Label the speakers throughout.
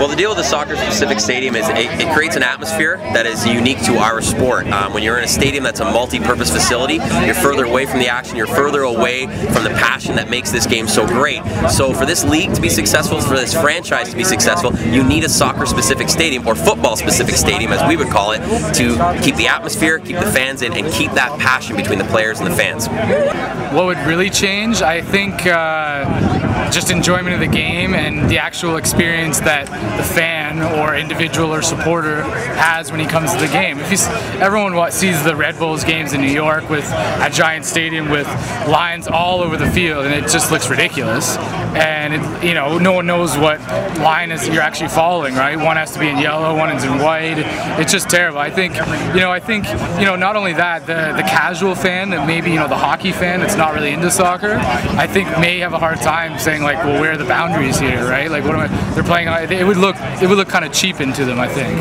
Speaker 1: Well, the deal with the soccer-specific stadium is it creates an atmosphere that is unique to our sport. When you're in a stadium that's a multi-purpose facility, you're further away from the action, you're further away from the passion that makes this game so great. So for this league to be successful, for this franchise to be successful, you need a soccer-specific stadium, or football-specific stadium as we would call it, to keep the atmosphere, keep the fans in, and keep that passion between the players and the fans.
Speaker 2: What would really change? I think just enjoyment of the game and the actual experience that the fan or individual or supporter has when he comes to the game. If everyone sees the Red Bulls games in New York with a giant stadium with lines all over the field, and it just looks ridiculous. And no one knows what line is you're actually following, right? One has to be in yellow, one is in white. It's just terrible. I think not only that, the casual fan, that maybe the hockey fan that's not really into soccer, I think may have a hard time saying like, well, where are the boundaries here, right? Like, what am I? They're playing. It would look kind of cheap into them, I think.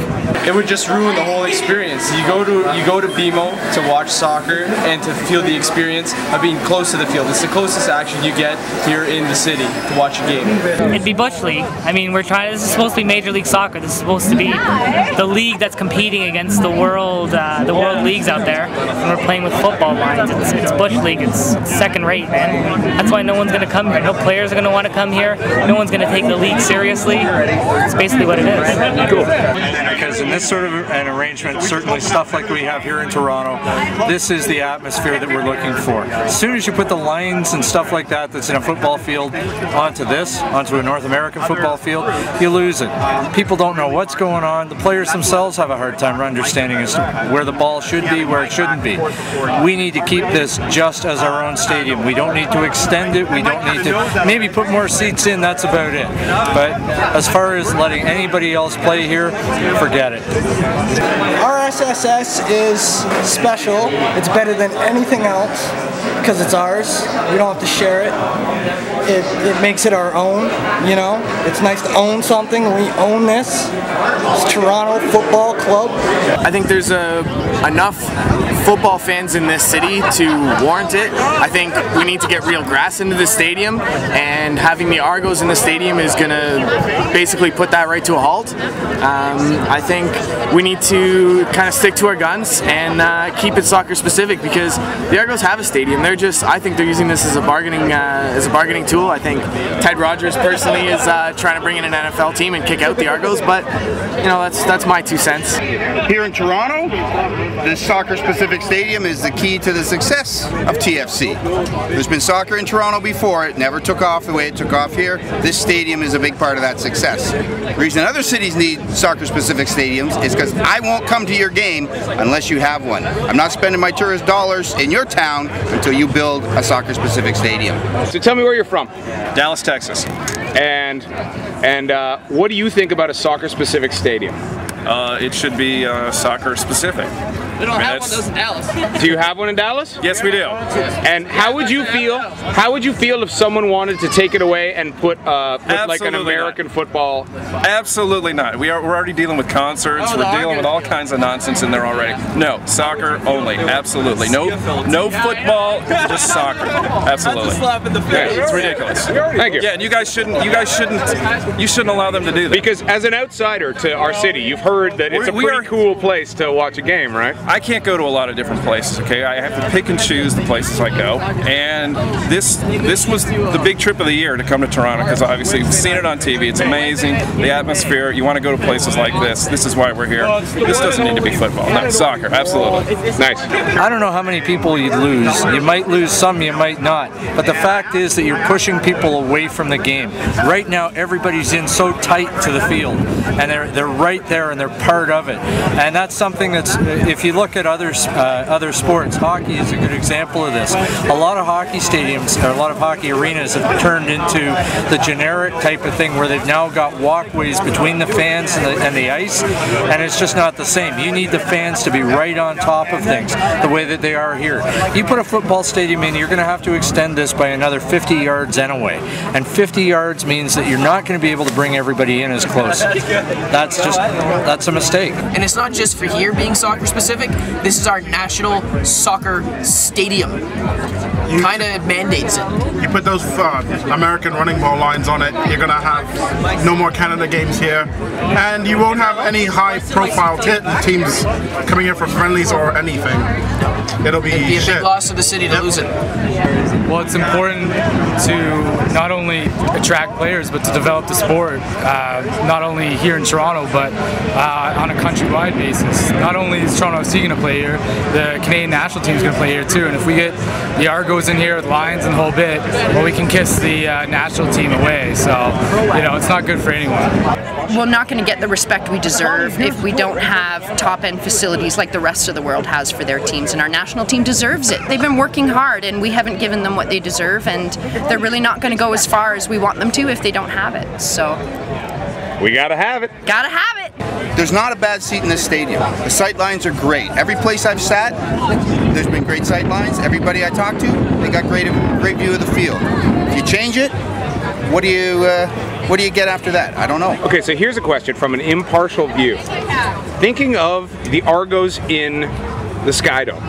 Speaker 3: It would just ruin the whole experience. You go to BMO to watch soccer and to feel the experience of being close to the field. It's the closest action you get here in the city to watch a game.
Speaker 4: It'd be Bush League. I mean, this is supposed to be Major League Soccer. This is supposed to be the league that's competing against the world leagues out there, and we're playing with football lines. It's Bush League. It's second rate, man. That's why no one's going to come here. No players are going to want to come here. No one's going to take the league seriously. It's basically what it is.
Speaker 5: Cool. Because in this sort of an arrangement, certainly stuff like we have here in Toronto, this is the atmosphere that we're looking for. As soon as you put the lines and stuff like that that's in a football field onto a North American football field, you lose it. People don't know what's going on. The players themselves have a hard time understanding as to where the ball should be, where it shouldn't be. We need to keep this just as our own stadium. We don't need to extend it. We don't need to maybe put more seats in. That's about it. But as far as letting anybody else play here, forget it.
Speaker 6: RSSS is special. It's better than anything else because it's ours. We don't have to share it. It makes it our own, It's nice to own something. We own this. It's Toronto Football Club.
Speaker 7: I think there's enough football fans in this city to warrant it. I think we need to get real grass into the stadium, and having the Argos in the stadium is going to basically put that right to a halt. I think we need to kind of stick to our guns and keep it soccer specific, because the Argos have a stadium. I think they're using this as a bargaining tool. I think Ted Rogers personally is trying to bring in an NFL team and kick out the Argos, but that's my 2 cents.
Speaker 8: Here in Toronto, this soccer-specific stadium is the key to the success of TFC. There's been soccer in Toronto before. It never took off the way it took off here. This stadium is a big part of that success. The reason other cities need soccer-specific stadiums is because I won't come to your game unless you have one. I'm not spending my tourist dollars in your town until you build a soccer-specific stadium.
Speaker 9: So tell me where you're from.
Speaker 10: Dallas, Texas.
Speaker 9: And what do you think about a soccer-specific stadium?
Speaker 10: It should be soccer-specific.
Speaker 11: We don't have one of those in Dallas.
Speaker 9: Do you have one in Dallas?
Speaker 10: Yes, we do.
Speaker 9: And how would you feel? How would you feel if someone wanted to take it away and put like an American football?
Speaker 10: Absolutely not. We're already dealing with concerts. We're dealing with all kinds of nonsense in there already. No, soccer only. Absolutely. No football. Just soccer. Absolutely. Yeah, it's ridiculous.
Speaker 9: Thank you.
Speaker 10: Yeah, and you shouldn't allow them to do that.
Speaker 9: Because as an outsider to our city, you've heard that it's a pretty cool place to watch a game, right?
Speaker 10: I can't go to a lot of different places, okay? I have to pick and choose the places I go. And this was the big trip of the year to come to Toronto, because obviously you've seen it on TV. It's amazing. The atmosphere. You want to go to places like this. This is why we're here. This doesn't need to be football. No, soccer. Absolutely.
Speaker 9: Nice.
Speaker 5: I don't know how many people you'd lose. You might lose some, you might not. But the fact is that you're pushing people away from the game. Right now, everybody's in so tight to the field, and they're right there, and they're part of it. And that's something that's, if you look at other sports, hockey is a good example of this. A lot of hockey stadiums, or a lot of hockey arenas have turned into the generic type of thing where they've now got walkways between the fans and the ice, and it's just not the same. You need the fans to be right on top of things, the way that they are here. You put a football stadium in, you're going to have to extend this by another 50 yards anyway, and 50 yards means that you're not going to be able to bring everybody in as close. That's a mistake.
Speaker 11: And it's not just for here being soccer specific. This is our national soccer stadium. kind of mandates it.
Speaker 12: You put those American running ball lines on it, you're going to have no more Canada games here, and you won't have any high-profile teams coming here for friendlies or anything. It'd be
Speaker 11: a big loss to the city to lose it.
Speaker 2: Well, it's important to not only attract players, but to develop the sport, not only here in Toronto, but on a countrywide basis. Not only is Toronto FC going to play here, the Canadian national team is going to play here too, and if we get the Argos in here with Lions and the whole bit, well, we can kiss the national team away, so, you know, it's not good for anyone.
Speaker 13: We're not going to get the respect we deserve if we don't have top-end facilities like the rest of the world has for their teams, and our national team deserves it. They've been working hard and we haven't given them what they deserve, and they're really not going to go as far as we want them to if they don't have it, so.
Speaker 9: We gotta have it.
Speaker 13: Gotta have it!
Speaker 8: There's not a bad seat in this stadium. The sight lines are great. Every place I've sat, there's been great sight lines. Everybody I talk to, they got great view of the field. If you change it, what do you get after that? I don't know.
Speaker 9: Okay, so here's a question from an impartial view. Thinking of the Argos in the Skydome,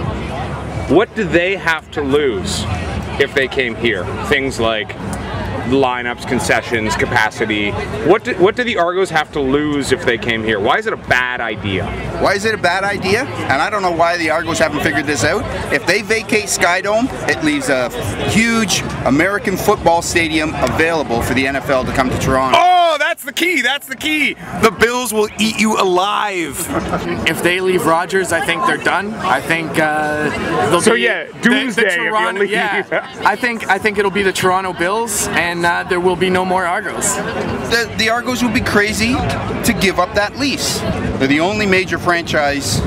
Speaker 9: what do they have to lose if they came here? Things like lineups, concessions, capacity. What do the Argos have to lose if they came here? Why is it a bad idea?
Speaker 8: Why is it a bad idea? And I don't know why the Argos haven't figured this out. If they vacate Skydome, it leaves a huge American football stadium available for the NFL to come to Toronto.
Speaker 14: Oh, that's the key. That's the key. The Bills will eat you alive.
Speaker 7: If they leave Rogers, I think they're done. I think they'll
Speaker 9: so
Speaker 7: be,
Speaker 9: yeah, doomsday.
Speaker 7: The Toronto, yeah, I think it'll be the Toronto Bills, and there will be no more Argos.
Speaker 8: The Argos would be crazy to give up that lease. They're the only major franchise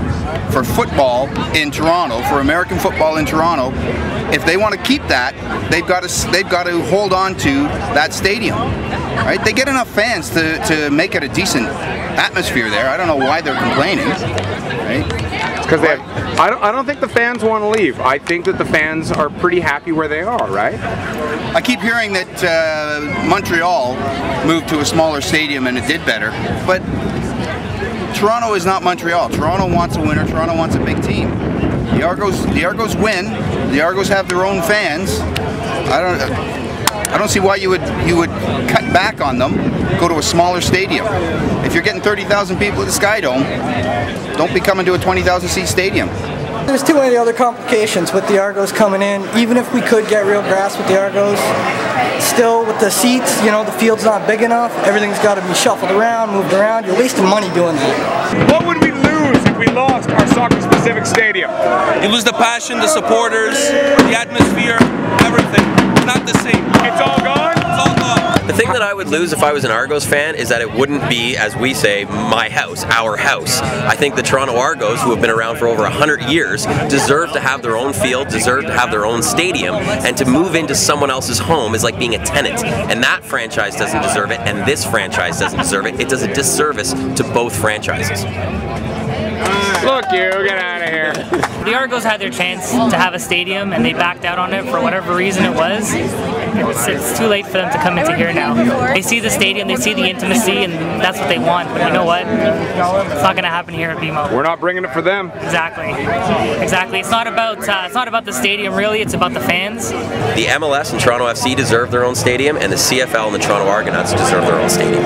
Speaker 8: for football in Toronto, for American football in Toronto. If they want to keep that, they've got to hold on to that stadium. Right? They get enough fans to make it a decent atmosphere there. I don't know why they're complaining. Right?
Speaker 9: Because I don't think the fans want to leave. I think that the fans are pretty happy where they are, right?
Speaker 8: I keep hearing that Montreal moved to a smaller stadium and it did better, but Toronto is not Montreal. Toronto wants a winner. Toronto wants a big team. The Argos win. The Argos have their own fans. I don't see why you would cut back on them, go to a smaller stadium. If you're getting 30,000 people at the Skydome, don't be coming to a 20,000 seat stadium.
Speaker 6: There's too many other complications with the Argos coming in. Even if we could get real grass with the Argos, still with the seats, you know, the field's not big enough. Everything's got to be shuffled around, moved around. You're wasting money doing that.
Speaker 9: What would we lose if we lost our soccer-specific stadium?
Speaker 14: You lose the passion, the supporters, the atmosphere, everything. Not the same.
Speaker 9: It's all gone?
Speaker 14: It's all gone.
Speaker 1: The thing that I would lose if I was an Argos fan is that it wouldn't be, as we say, my house, our house. I think the Toronto Argos, who have been around for over 100 years, deserve to have their own field, deserve to have their own stadium, and to move into someone else's home is like being a tenant. And that franchise doesn't deserve it, and this franchise doesn't deserve it. It does a disservice to both franchises.
Speaker 9: Look, you get out of here.
Speaker 4: The Argos had their chance to have a stadium and they backed out on it for whatever reason it was. It's too late for them to come into here now. They see the stadium, they see the intimacy, and that's what they want. But you know what? It's not going to happen here at BMO.
Speaker 9: We're not bringing it for them.
Speaker 4: Exactly. Exactly. It's not about the stadium really. It's about the fans.
Speaker 1: The MLS and Toronto FC deserve their own stadium, and the CFL and the Toronto Argonauts deserve their own stadium.